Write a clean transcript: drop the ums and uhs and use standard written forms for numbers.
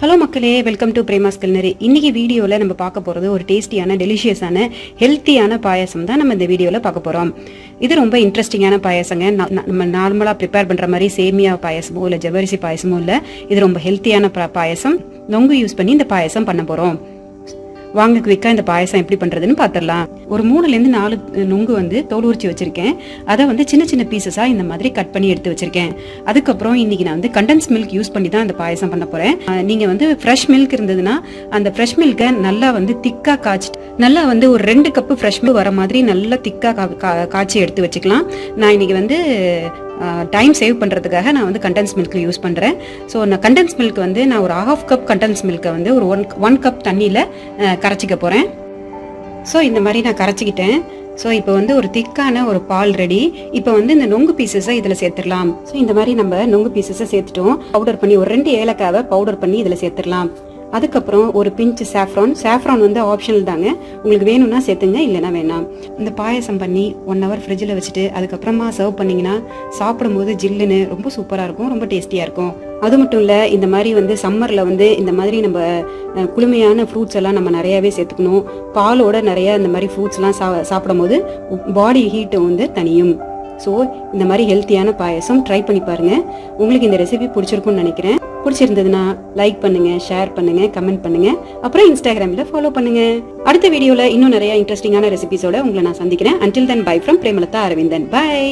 Hello மக்களே, welcome to Prema's Culinary. இன்னைக்கு வீடியோவில் நம்ம பார்க்க போகிறது ஒரு டேஸ்டியான டெலிஷியஸான ஹெல்த்தியான பாயசம் தான் நம்ம இந்த வீடியோவில் பார்க்க போகிறோம். இது ரொம்ப இன்ட்ரெஸ்டிங்கான பாயசங்க. நம்ம நார்மலாக ப்ரிப்பேர் பண்ணுற மாதிரி சேமியா பாயசமோ இல்லை ஜவ்வரிசி பாயசமோ இல்லை. இது ரொம்ப ஹெல்த்தியான பாயசம். நொங்கு யூஸ் பண்ணி இந்த பாயசம் பண்ண போகிறோம். வாங்க குவிக்கா இந்த பாயசம் எப்படி பண்றதுன்னு பாத்திரலாம். ஒரு 3-4 நுங்கு வந்து தோல் உரிச்சு வச்சிருக்கேன். அதை வந்து சின்ன சின்ன பீசஸா இந்த மாதிரி கட் பண்ணி எடுத்து வச்சிருக்கேன். அதுக்கப்புறம் இன்னைக்கு நான் வந்து கண்டென்ஸ் மில்க் யூஸ் பண்ணி தான் இந்த பாயசம் பண்ண போறேன். நீங்க வந்து ஃப்ரெஷ் மில்க் இருந்ததுன்னா அந்த ஃப்ரெஷ் மில்கை நல்லா வந்து திக்கா காய்ச்சிட்டு நல்லா வந்து ஒரு 2 கப்பு ஃப்ரெஷ் மில்க் வர மாதிரி நல்லா திக்கா காய்ச்சி எடுத்து வச்சுக்கலாம். நான் இன்னைக்கு வந்து டைம் சேவ் பண்ணுறதுக்காக நான் வந்து கண்டென்ஸ் மில்க் யூஸ் பண்ணுறேன். ஸோ நான் கண்டென்ஸ் மில்க் வந்து நான் ஒரு 1/2 கப் கண்டென்ஸ் மில்கை வந்து ஒரு 1 கப் தண்ணியில் கரைச்சிக்க போகிறேன். ஸோ இந்த மாதிரி நான் கரைச்சிக்கிட்டேன். ஸோ இப்போ வந்து ஒரு திக்கான ஒரு பால் ரெடி. இப்போ வந்து இந்த நொங்கு பீசஸை இதில் சேர்த்துடலாம். ஸோ இந்த மாதிரி நம்ம நொங்கு பீசஸை சேர்த்துட்டோம். பவுடர் பண்ணி ஒரு 2 ஏலக்காவை பவுடர் பண்ணி இதில் சேர்த்துடலாம். அதுக்கப்புறம் ஒரு பிஞ்ச் சாஃப்ரான் வந்து ஆப்ஷனல் தாங்க. உங்களுக்கு வேணும்னா சேர்த்துங்க, இல்லைனா வேணாம். இந்த பாயசம் பண்ணி 1 hour ஃப்ரிட்ஜில் வச்சுட்டு அதுக்கப்புறமா சர்வ் பண்ணிங்கன்னா சாப்பிடும்போது ஜில்லுன்னு ரொம்ப சூப்பராக இருக்கும், ரொம்ப டேஸ்டியாக இருக்கும். அது மட்டும் இல்லை, இந்த மாதிரி வந்து சம்மரில் வந்து இந்த மாதிரி நம்ம குளுமையான ஃப்ரூட்ஸ் எல்லாம் நம்ம நிறையாவே சேர்த்துக்கணும். பாலோட நிறையா இந்த மாதிரி ஃப்ரூட்ஸ்லாம் சாப்பிடும் போது பாடி ஹீட்டை வந்து தனியும். ஸோ இந்த மாதிரி ஹெல்த்தியான பாயசம் ட்ரை பண்ணி பாருங்க. உங்களுக்கு இந்த ரெசிபி பிடிச்சிருக்கும்னு நினைக்கிறேன். பிடிச்சிருந்ததுன்னா லைக் பண்ணுங்க, ஷேர் பண்ணுங்க, கமெண்ட் பண்ணுங்க, அப்புறம் இன்ஸ்டாகிராமில் ஃபாலோ பண்ணுங்க. அடுத்த வீடியோவில் இன்னும் நிறைய இன்ட்ரெஸ்டிங்கான ரெசிபிஸோட உங்களை நான் சந்திக்கிறேன். Until then, bye from Prema Arvindan. Bye.